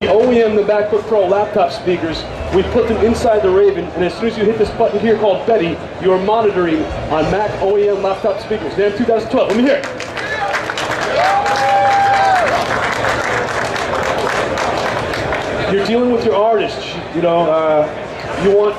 OEM, the MacBook Pro laptop speakers, we put them inside the Raven, and as soon as you hit this button here called Betty, you are monitoring on Mac OEM laptop speakers. NAMM 2012, let me hear it. You're dealing with your artists, you want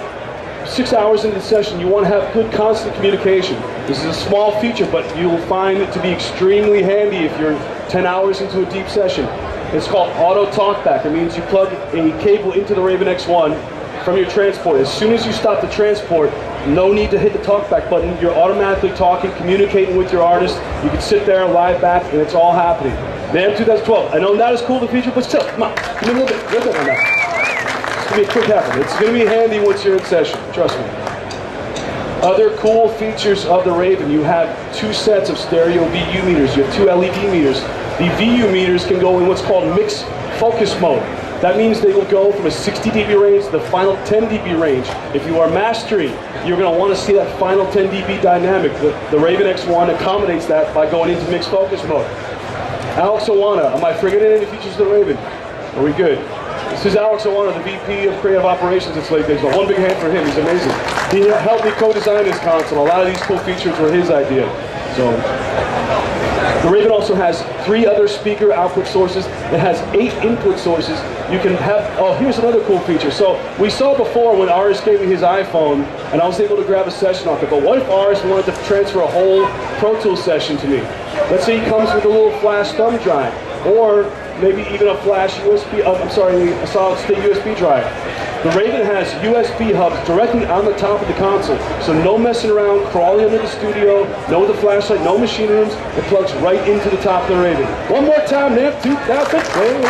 6 hours into the session, you want to have good constant communication. This is a small feature, but you'll find it to be extremely handy if you're 10 hours into a deep session. It's called auto talkback. It means you plug a cable into the Raven X1 from your transport. As soon as you stop the transport, no need to hit the talkback button. You're automatically talking, communicating with your artist. You can sit there, live back, and it's all happening. NAMM 2012. I know not as cool the feature, but still, come on, give me a little bit on that. It's gonna be a quick happen. It's gonna be handy once you're in session, trust me. Other cool features of the Raven, you have 2 sets of stereo VU meters. You have 2 LED meters. The VU meters can go in what's called mixed focus mode. That means they will go from a 60 dB range to the final 10 dB range. If you are mastering, you're going to want to see that final 10 dB dynamic. The Raven X1 accommodates that by going into mixed focus mode. Alex Owana, am I forgetting any features of the Raven? Are we good? This is Alex Owana, the VP of Creative Operations at Slate Digital. One big hand for him, he's amazing. He helped me co-design this console. A lot of these cool features were his idea. So, the Raven also has 3 other speaker output sources. It has 8 input sources. You can have, oh, here's another cool feature. So, we saw before when Aris gave me his iPhone, and I was able to grab a session off it. But what if Aris wanted to transfer a whole Pro Tools session to me? Let's say he comes with a little flash thumb drive, or maybe even a flash USB, a solid state USB drive. The Raven has USB hubs directly on the top of the console, so no messing around, crawling under the studio, no with a flashlight, no machine rooms. It plugs right into the top of the Raven. One more time, NAMM 2012.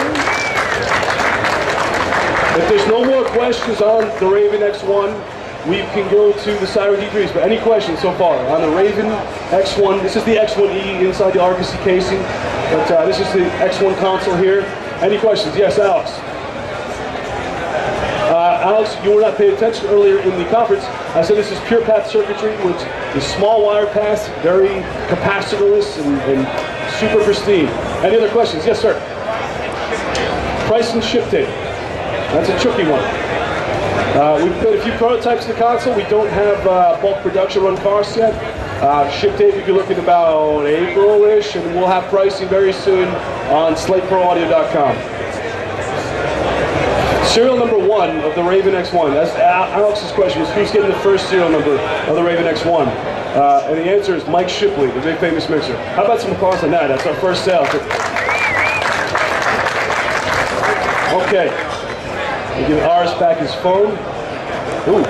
If there's no more questions on the Raven X1, we can go to the Cyber D3s. But any questions so far on the Raven X1? This is the X1E inside the Argosy casing, but this is the X1 console here. Any questions? Yes, Alex. Alex, you were not paying attention earlier in the conference. I said this is pure path circuitry, which is small wire paths, very capacitorless and super pristine. Any other questions? Yes, sir. Price and ship date. That's a tricky one. We've put a few prototypes in the console. We don't have bulk production run costs yet. Ship date, you can look at about April-ish, and we'll have pricing very soon on SlateProAudio.com. Serial number 1 of the Raven X1. That's Alex's question was who's getting the first serial number of the Raven X1? And the answer is Mike Shipley, the big famous mixer. How about some applause on that? That's our first sale. Okay. We give Aris back his phone. Ooh.